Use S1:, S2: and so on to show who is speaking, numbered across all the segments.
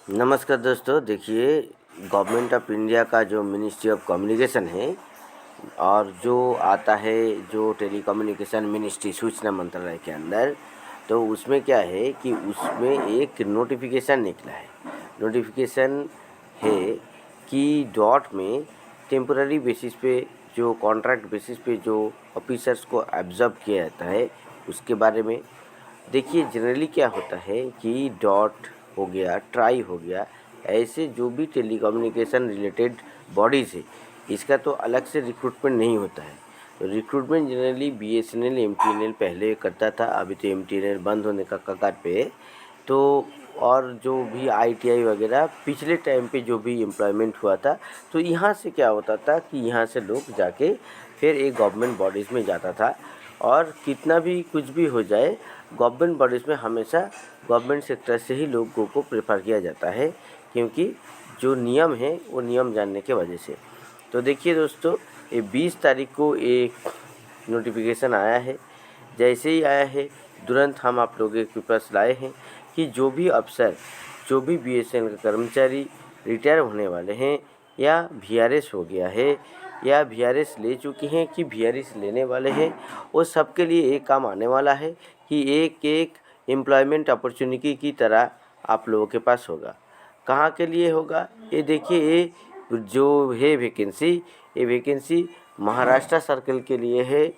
S1: नमस्कार दोस्तों, देखिए गवर्नमेंट ऑफ इंडिया का जो मिनिस्ट्री ऑफ कम्युनिकेशन है और जो आता है जो टेलीकम्युनिकेशन मिनिस्ट्री सूचना मंत्रालय के अंदर, तो उसमें क्या है कि उसमें एक नोटिफिकेशन निकला है। नोटिफिकेशन है कि डॉट में टेम्पररी बेसिस पे जो कॉन्ट्रैक्ट बेसिस पे जो ऑफिसर्स को एब्जॉर्ब किया जाता है उसके बारे में। देखिए जनरली क्या होता है कि डॉट हो गया, ट्राई हो गया, ऐसे जो भी टेलीकम्युनिकेशन रिलेटेड बॉडीज़ है, इसका तो अलग से रिक्रूटमेंट नहीं होता है। तो रिक्रूटमेंट जनरली बीएसएनएल एमटीएनएल पहले करता था, अभी तो एमटीएनएल बंद होने का कगार पे है। तो और जो भी आईटीआई वगैरह पिछले टाइम पे जो भी एम्प्लॉयमेंट हुआ था, तो यहाँ से क्या होता था कि यहाँ से लोग जाके फिर एक गवर्नमेंट बॉडीज़ में जाता था। और कितना भी कुछ भी हो जाए, गवर्नमेंट बॉडीज़ में हमेशा गवर्नमेंट सेक्टर से ही लोगों को प्रेफर किया जाता है, क्योंकि जो नियम है वो नियम जानने के वजह से। तो देखिए दोस्तों, ये 20 तारीख को एक नोटिफिकेशन आया है। जैसे ही आया है तुरंत हम आप लोगों के पास लाए हैं कि जो भी अफसर, जो भी बीएसएनएल का कर्मचारी रिटायर होने वाले हैं या वीआरएस हो गया है या वीआरएस ले चुके हैं कि वीआरएस लेने वाले हैं, वो सबके लिए एक काम आने वाला है कि एक एक एम्प्लॉयमेंट अपॉर्चुनिटी की तरह आप लोगों के पास होगा। कहाँ के लिए होगा? ये देखिए, ये जो है वैकेंसी, ये वैकेंसी महाराष्ट्र सर्कल के लिए है।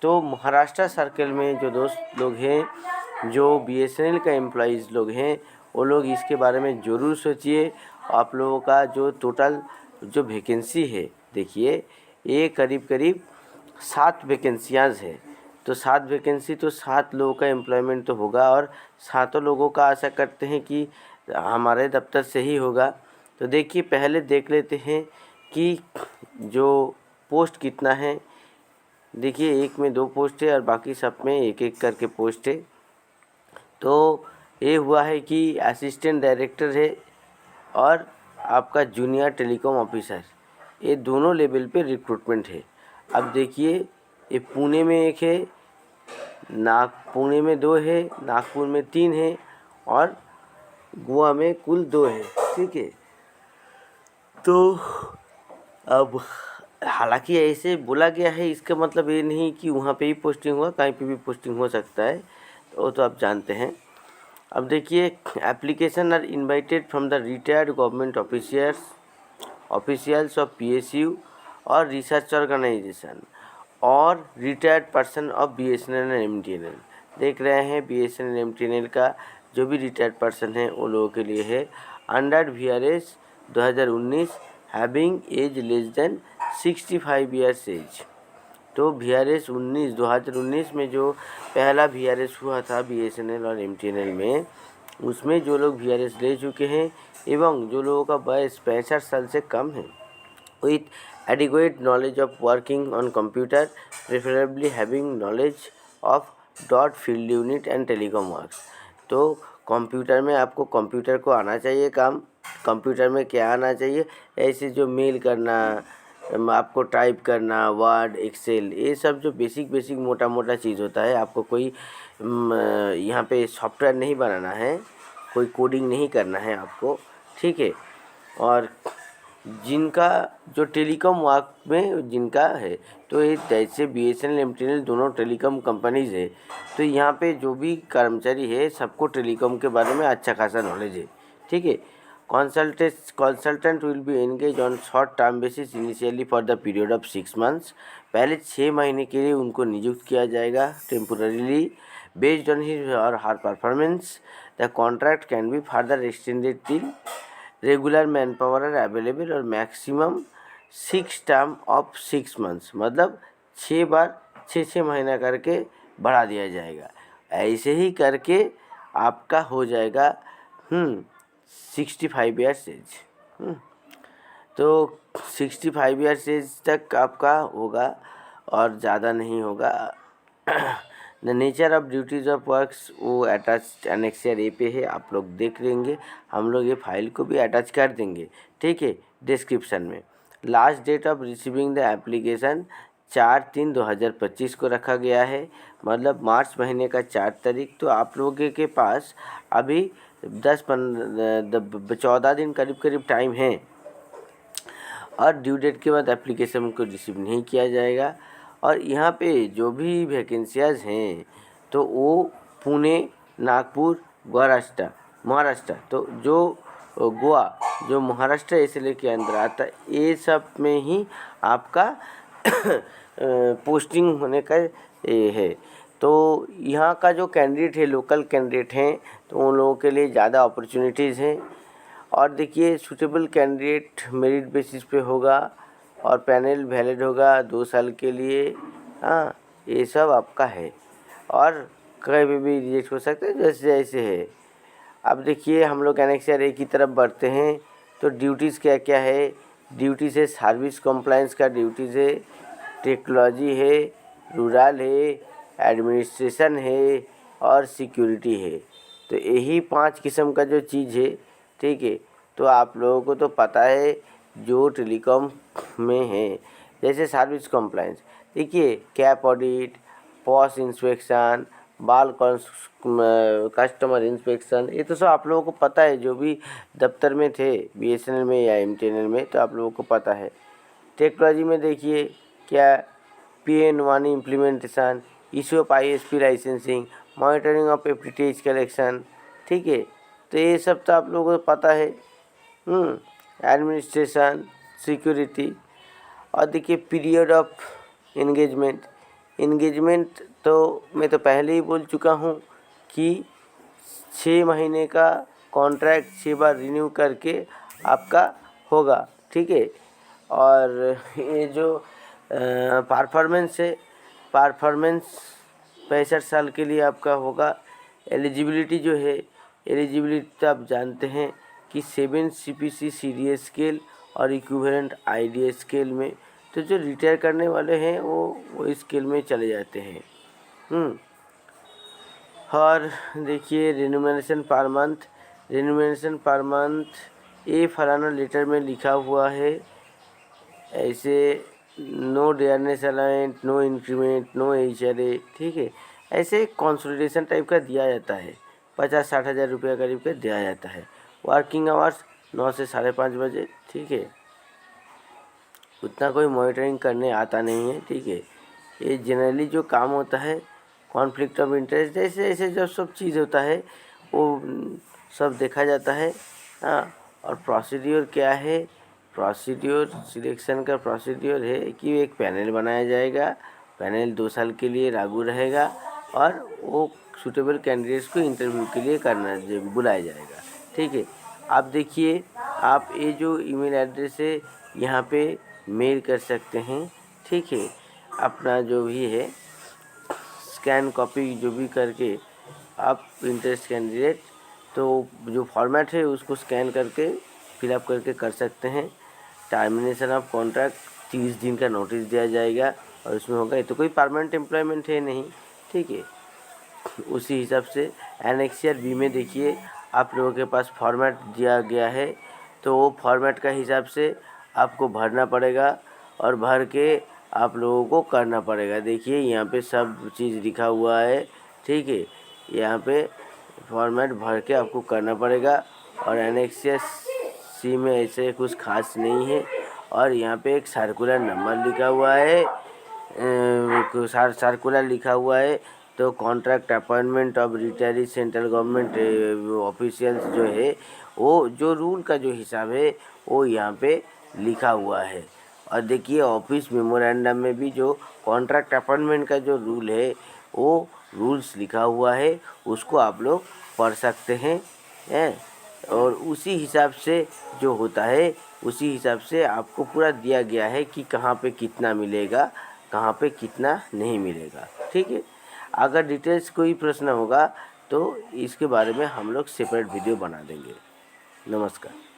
S1: तो महाराष्ट्र सर्कल में जो दोस्त लोग हैं, जो बीएसएनएल का एम्प्लॉइज़ लोग हैं, वो लोग इसके बारे में ज़रूर सोचिए। आप लोगों का जो टोटल जो वैकेंसी है, देखिए ये करीब करीब 7 वैकेंसियाँ है। तो 7 वैकेंसी तो 7 लोगों का एम्प्लॉयमेंट तो होगा, और 7 लोगों का आशा करते हैं कि हमारे दफ्तर से ही होगा। तो देखिए पहले देख लेते हैं कि जो पोस्ट कितना है। देखिए एक में 2 पोस्ट है और बाकी सब में एक एक करके पोस्ट है। तो ये हुआ है कि असिस्टेंट डायरेक्टर है और आपका जूनियर टेलीकॉम ऑफिसर, ये दोनों लेवल पे रिक्रूटमेंट है। अब देखिए, ये पुणे में एक है, पुणे में 2 है, नागपुर में 3 है और गोवा में कुल 2 है। ठीक है। तो अब हालांकि ऐसे बोला गया है, इसका मतलब ये नहीं कि वहाँ पे ही पोस्टिंग हुआ, कहीं पे भी पोस्टिंग हो सकता है, वो तो आप जानते हैं। अब देखिए, application are invited from the retired government officials of PSU और रिसर्च ऑर्गेनाइजेशन और retired person of BSNL and MTNL. देख रहे हैं बीएसएनएल एमटीएनएल का जो भी रिटायर्ड पर्सन है वो लोगों के लिए है। Under VRS 2019 having age less than 65 years age. तो वीआरएस 2019 में जो पहला वीआरएस हुआ था बीएसएनएल और एमटीएनएल में, उसमें जो लोग वीआरएस ले चुके हैं एवं जो लोगों का वयस 65 साल से कम है, with adequate knowledge of working on computer, preferably having knowledge of dot field unit and telecom works. तो कंप्यूटर में आपको कंप्यूटर को आना चाहिए काम। कंप्यूटर में क्या आना चाहिए? ऐसे जो मेल करना, आपको टाइप करना, वर्ड, एक्सेल, ये सब जो बेसिक मोटा मोटा चीज़ होता है। आपको कोई यहाँ पे सॉफ्टवेयर नहीं बनाना है, कोई कोडिंग नहीं करना है आपको। ठीक है। और जिनका जो टेलीकॉम वर्क में जिनका है, तो ये जैसे बीएसएनएल एमटीएनएल दोनों टेलीकॉम कंपनीज है, तो यहाँ पे जो भी कर्मचारी है सबको टेलीकॉम के बारे में अच्छा खासा नॉलेज है। ठीक है। Consultant will be engage on short term basis initially for the period of 6 months. पहले 6 महीने के लिए उनको नियुक्त किया जाएगा टेम्पोररीली बेस्ड ऑन हिज और her performance. The contract can be further extended till regular manpower are available और मैक्सिमम 6 टर्म ऑफ 6 मंथ्स, मतलब 6 बार 6 महीना करके बढ़ा दिया जाएगा। ऐसे ही करके आपका हो जाएगा 65 ईयर्स एज। तो 65 ईयर्स एज तक आपका होगा और ज़्यादा नहीं होगा। The nature of duties of works वो अटैच एनेक्सियर ए पे है, आप लोग देख लेंगे। हम लोग ये फाइल को भी अटैच कर देंगे, ठीक है, डिस्क्रिप्शन में। Last date of receiving the application 4/3/2025 को रखा गया है, मतलब मार्च महीने का 4 तारीख। तो आप लोगों के पास अभी 14 दिन करीब टाइम है, और ड्यू डेट के बाद एप्लीकेशन को रिसीव नहीं किया जाएगा। और यहाँ पे जो भी वैकेंसियाज हैं तो वो पुणे, नागपुर, महाराष्ट्र तो जो गोवा, जो महाराष्ट्र एसएलए के अंदर आता है, ये सब में ही आपका पोस्टिंग होने का ये है। तो यहाँ का जो कैंडिडेट है, लोकल कैंडिडेट हैं, तो उन लोगों के लिए ज़्यादा अपॉर्चुनिटीज़ हैं। और देखिए, सूटेबल कैंडिडेट मेरिट बेसिस पे होगा, और पैनल वैलिड होगा 2 साल के लिए। हाँ, ये सब आपका है, और कहीं भी रिजेक्ट हो सकता है, जैसे जैसे है। अब देखिए, हम लोग एनेक्सर ए की तरफ बढ़ते हैं। तो ड्यूटीज़ क्या क्या है? ड्यूटीज़ है सर्विस कंप्लायंस का ड्यूटीज़ है, टेक्नोलॉजी है, रूरल है, एडमिनिस्ट्रेशन है, और सिक्योरिटी है। तो यही 5 किस्म का जो चीज़ है, ठीक है। तो आप लोगों को तो पता है जो टेलीकॉम में है। जैसे सर्विस कंप्लायंस, देखिए, कैप ऑडिट, पॉस इंस्पेक्शन, बाल कस्टमर इंस्पेक्शन, ये तो सब आप लोगों को पता है, जो भी दफ्तर में थे बीएसएनएल में या एमटीएनएल में, तो आप लोगों को पता है। टेक्नोलॉजी में देखिए क्या, PN1 implementation, issue of ISP licensing, monitoring of FTTH collection, ठीक है। तो ये सब तो आप लोगों को पता है। एडमिनिस्ट्रेशन, सिक्योरिटी, और देखिए पीरियड ऑफ एंगेजमेंट तो मैं तो पहले ही बोल चुका हूँ कि 6 महीने का कॉन्ट्रैक्ट 6 बार रिन्यू करके आपका होगा, ठीक है। और ये जो परफॉर्मेंस है, परफॉर्मेंस 65 साल के लिए आपका होगा। एलिजिबिलिटी जो है, एलिजिबिलिटी तो आप जानते हैं कि 7 CPC सीडीएस स्केल और इक्विवेलेंट IDA स्केल में, तो जो रिटायर करने वाले हैं वो स्केल में चले जाते हैं। और देखिए रिन्यूमरेशन पर मंथ, ये फलाना लेटर में लिखा हुआ है, ऐसे no dearness allowance, no increment, no HRA, ठीक है। ऐसे कंसोलिडेशन टाइप का दिया जाता है, 50-60 हज़ार रुपया करीब का दिया जाता है। वर्किंग आवर्स 9 से 5:30 बजे, ठीक है। उतना कोई मॉनिटरिंग करने आता नहीं है, ठीक है। ये जनरली जो काम होता है, कॉन्फ्लिक्ट ऑफ इंटरेस्ट, जैसे ऐसे जो सब चीज़ होता है वो सब देखा जाता है। हाँ, और प्रोसीड्योर क्या है? प्रोसीड्योर सिलेक्शन का प्रोसीड्योर है कि एक पैनल बनाया जाएगा, पैनल 2 साल के लिए लागू रहेगा, और वो सूटेबल कैंडिडेट्स को इंटरव्यू के लिए बुलाया जाएगा, ठीक है। आप देखिए, आप ये जो ईमेल एड्रेस है यहाँ पे मेल कर सकते हैं, ठीक है। अपना जो भी है स्कैन कॉपी जो भी करके आप इंटरेस्ट कैंडिडेट, तो जो फॉर्मेट है उसको स्कैन करके फिलअप करके कर सकते हैं। टर्मिनेशन ऑफ कॉन्ट्रैक्ट 30 दिन का नोटिस दिया जाएगा, और उसमें होगा, ये तो कोई परमानेंट एम्प्लॉयमेंट है नहीं, ठीक है। उसी हिसाब से एनेक्सियर बी में देखिए आप लोगों के पास फॉर्मेट दिया गया है, तो वो फॉर्मेट का हिसाब से आपको भरना पड़ेगा, और भर के आप लोगों को करना पड़ेगा। देखिए यहाँ पे सब चीज़ लिखा हुआ है, ठीक है। यहाँ पे फॉर्मेट भर के आपको करना पड़ेगा, और एनेक्सियर सी में ऐसे कुछ खास नहीं है। और यहाँ पे एक सर्कुलर नंबर लिखा हुआ है, सर्कुलर लिखा हुआ है। तो contract appointment of retiree central government officials जो है, वो जो रूल का जो हिसाब है वो यहाँ पे लिखा हुआ है। और देखिए ऑफिस मेमोरेंडम में भी जो कॉन्ट्रैक्ट अपॉइंटमेंट का जो रूल है वो रूल्स लिखा हुआ है, उसको आप लोग पढ़ सकते हैं। और उसी हिसाब से जो होता है, उसी हिसाब से आपको पूरा दिया गया है कि कहाँ पे कितना मिलेगा, कहाँ पे कितना नहीं मिलेगा, ठीक है। अगर डिटेल्स कोई प्रश्न होगा तो इसके बारे में हम लोग सेपरेट वीडियो बना देंगे। नमस्कार।